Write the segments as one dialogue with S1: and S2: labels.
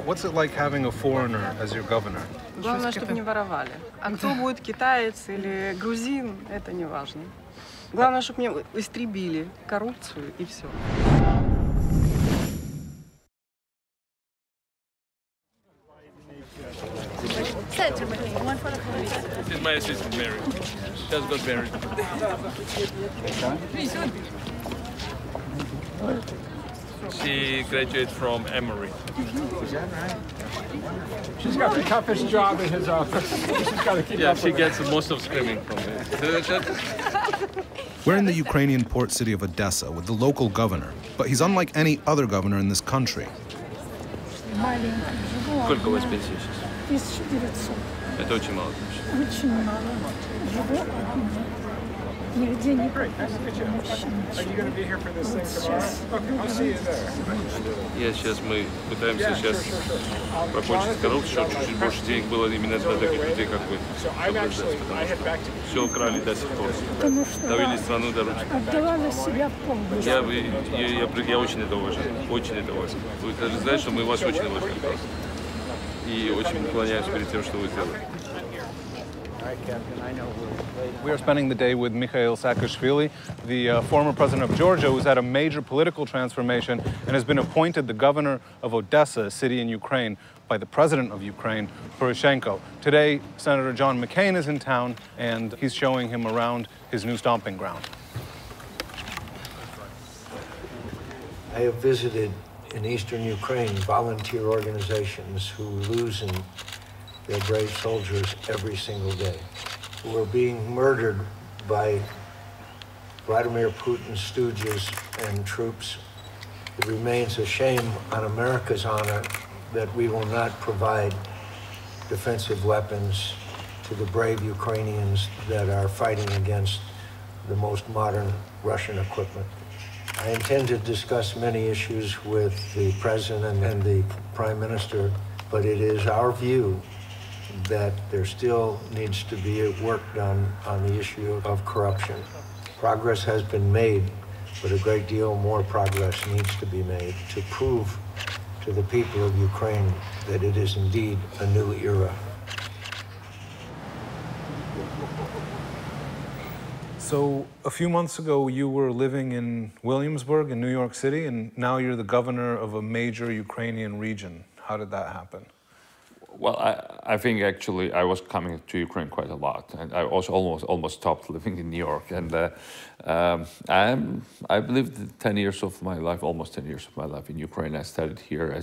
S1: What's it like having a foreigner as your governor?
S2: Главное, чтобы не воровали. А кто будет китаец или грузин, это не важно. Главное, чтобы мне истребили коррупцию и все.
S3: This is my assistant, Mary. Just got married. She graduated from Emory.
S4: She's got the toughest job in his office. She's got to keep
S3: Yeah,
S4: up
S3: she
S4: with
S3: gets most of screaming from me.
S1: We're in the Ukrainian port city of Odessa with the local governor, but he's unlike any other governor in this country.
S3: Сколько у вас пенсии сейчас?
S5: 1900.
S3: Это очень мало.
S5: Очень мало. Живу одна. Нигде не
S4: Great, nice to meet you. Are you going to be here for this thing tomorrow? Okay, I'll see you there.
S3: Я сейчас, мы пытаемся сейчас покончить коррупцию, чтобы чуть больше денег было именно для таких людей, как вы. Все украли до сих пор. Довели страну до ручки.
S5: отдавала себя полностью.
S3: Я очень это уважаю. Очень это уважаю. Вы даже знаете, что мы вас очень уважаем просто. И очень наклоняемся перед тем, что вы сделали.
S1: We are spending the day with Mikheil Saakashvili, the former president of Georgia, who's had a major political transformation and has been appointed the governor of Odessa, a city in Ukraine, by the president of Ukraine, Poroshenko. Today, Senator John McCain is in town, and he's showing him around his new stomping ground.
S6: I have visited in eastern Ukraine volunteer organizations who lose their brave soldiers every single day, who are being murdered by Vladimir Putin's stooges and troops. It remains a shame on America's honor that we will not provide defensive weapons to the brave Ukrainians that are fighting against the most modern Russian equipment. I intend to discuss many issues with the President and the Prime Minister, but it is our view that there still needs to be work done on the issue of corruption. Progress has been made, but a great deal more progress needs to be made to prove to the people of Ukraine that it is indeed a new era.
S1: So a few months ago, you were living in Williamsburg in New York City, and now you're the governor of a major Ukrainian region. How did that happen?
S7: Well, I think actually I was coming to Ukraine quite a lot, and I also almost stopped living in New York. And I've lived 10 years of my life, almost 10 years of my life in Ukraine. I studied here. I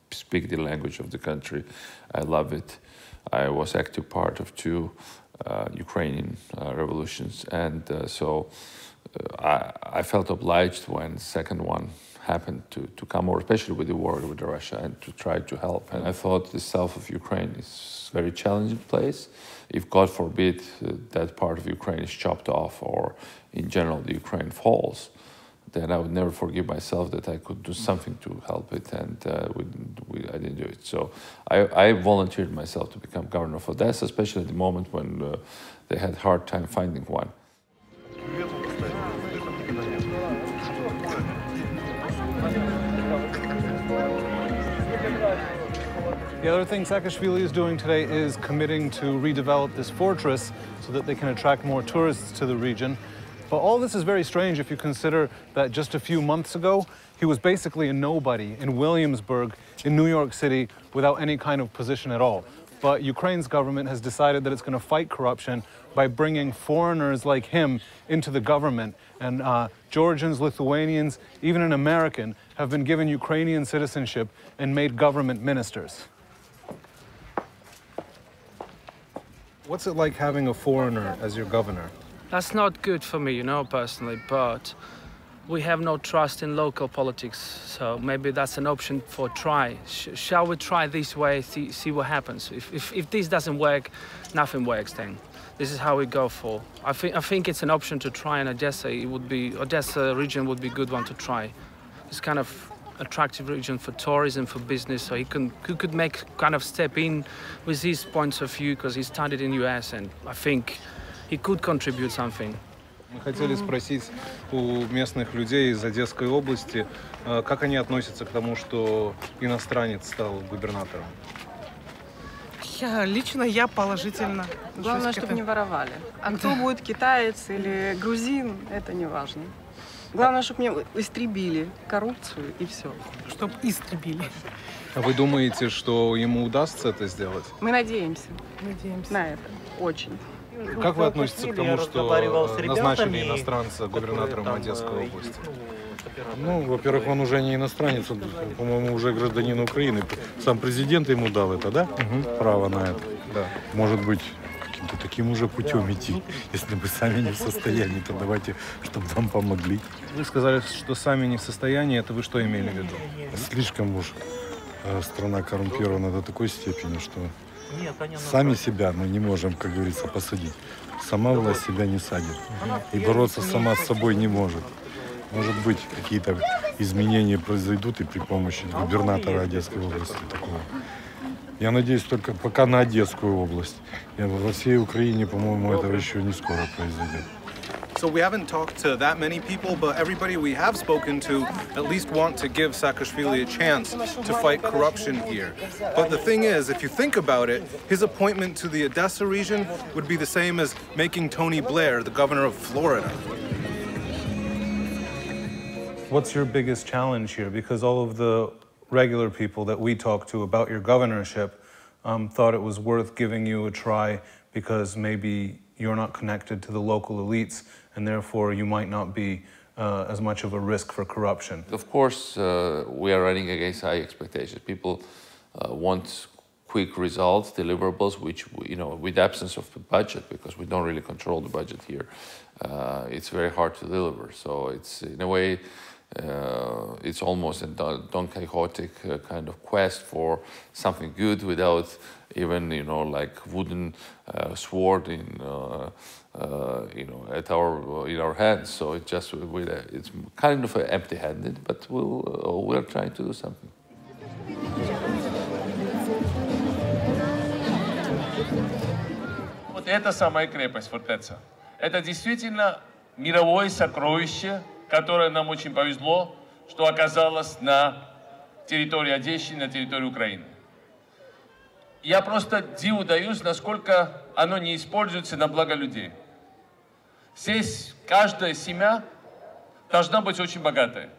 S7: speak the language of the country. I love it. I was active part of two Ukrainian revolutions, and so I felt obliged when the second one happened to come over, especially with the war with Russia, and to try to help. And I thought the south of Ukraine is a very challenging place. If, God forbid, that part of Ukraine is chopped off, or in general the Ukraine falls, then I would never forgive myself that I could do something to help it, and I didn't do it. So I volunteered myself to become governor of Odessa, especially at the moment when they had a hard time finding one. The other thing Saakashvili is doing today is committing to redevelop this fortress so that they can attract more tourists to the region. But all this is very strange if you consider that just a few months ago, he was basically a nobody in Williamsburg in New York City without any kind of position at all. But Ukraine's government has decided that it's going to fight corruption by bringing foreigners like him into the government. And Georgians, Lithuanians, even an American have been given Ukrainian citizenship and made government ministers. What's it like having a foreigner as your governor?
S8: That's not good for me, personally, but we have no trust in local politics, so maybe that's an option for try. Shall we try this way, see what happens? If this doesn't work, nothing works then. This is how we go for. I think it's an option to try in Odessa. Odessa region would be a good one to try. It's kind of attractive region for tourism, for business, so he could make kind of step in with his points of view because he studied in US, and I think he could contribute something.
S1: Мы хотели спросить у местных людей из Одесской области, как они относятся к тому, что иностранец стал губернатором.
S9: Лично я положительно.
S2: Главное, чтобы не воровали. А кто будет китаец или грузин, это не важно. Главное, чтобы мне истребили коррупцию и все.
S9: Чтобы истребили.
S1: А вы думаете, что ему удастся это сделать?
S2: Мы надеемся.
S9: Надеемся.
S2: На это. Очень.
S1: Как вы относитесь к тому, что назначили иностранца губернатором Одесской области?
S10: Ну, во-первых, он уже не иностранец, он, по-моему, уже гражданин Украины. Сам президент ему дал это, да? Право на это.
S1: Да.
S10: Может быть, каким-то таким уже путем идти. Если мы сами не в состоянии, то давайте, чтобы нам помогли.
S1: Вы сказали, что сами не в состоянии. Это вы что имели в виду?
S10: Слишком уж страна коррумпирована до такой степени, что сами себя мы не можем, как говорится, посадить. Сама власть себя не садит. И бороться сама с собой не может. Может быть, какие-то изменения произойдут и при помощи губернатора Одесской области такого. Я надеюсь только пока на Одесскую область. Во всей Украине, по-моему, этого еще не скоро произойдет.
S1: So we haven't talked to that many people, but everybody we have spoken to at least want to give Saakashvili a chance to fight corruption here. But the thing is, if you think about it, his appointment to the Odessa region would be the same as making Tony Blair the governor of Florida. What's your biggest challenge here? Because all of the regular people that we talked to about your governorship thought it was worth giving you a try because maybe you're not connected to the local elites and therefore you might not be as much of a risk for corruption.
S7: Of course, we are running against high expectations. People want quick results, deliverables, which, you know, with absence of the budget, because we don't really control the budget here, it's very hard to deliver. So it's, in a way, it's almost a Don Quixotic kind of quest for something good without even, you know, like wooden sword in, you know, in our hands. So it's just it's kind of empty-handed, but we're trying to do something.
S11: Вот это самая крепость фортеца. Это действительно мировое сокровище, которое нам очень повезло, что оказалось на территории Одессы, на территории Украины. Я просто диву даюсь, насколько оно не используется на благо людей. Здесь каждая семья должна быть очень богатая.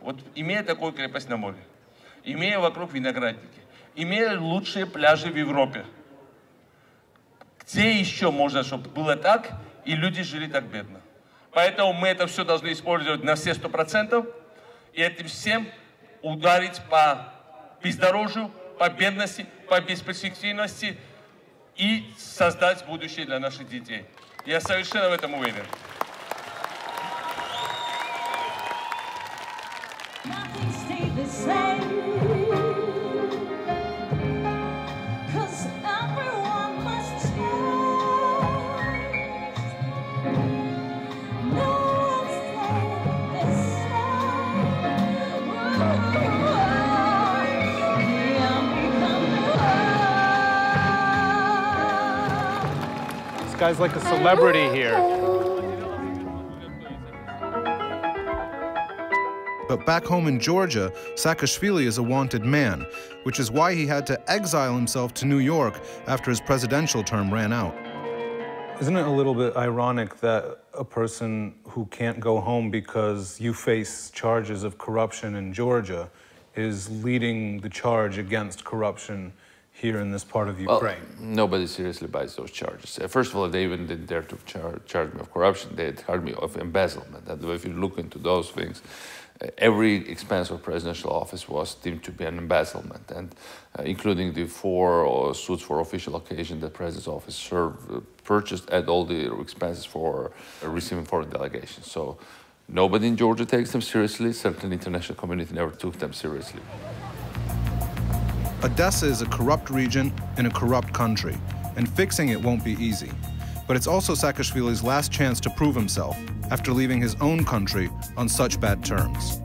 S11: Вот имея такую крепость на море, имея вокруг виноградники, имея лучшие пляжи в Европе. Где еще можно, чтобы было так, и люди жили так бедно? Поэтому мы это все должны использовать на все 100%, и этим всем ударить по бездорожью, по бедности, по бесперспективности и создать будущее для наших детей. Я совершенно в этом уверен.
S1: This guy's like a celebrity here. But back home in Georgia, Saakashvili is a wanted man, which is why he had to exile himself to New York after his presidential term ran out. Isn't it a little bit ironic that a person who can't go home because you face charges of corruption in Georgia is leading the charge against corruption here in this part of Ukraine?
S7: Well, nobody seriously buys those charges. First of all, they even didn't dare to charge me of corruption. They charged me of embezzlement. And if you look into those things, every expense of presidential office was deemed to be an embezzlement, and including the 4 suits for official occasion that the president's office purchased, and all the expenses for receiving foreign delegations. So nobody in Georgia takes them seriously. Certainly, the international community never took them seriously. Odessa is a corrupt region in a corrupt country, and fixing it won't be easy. But it's also Saakashvili's last chance to prove himself after leaving his own country on such bad terms.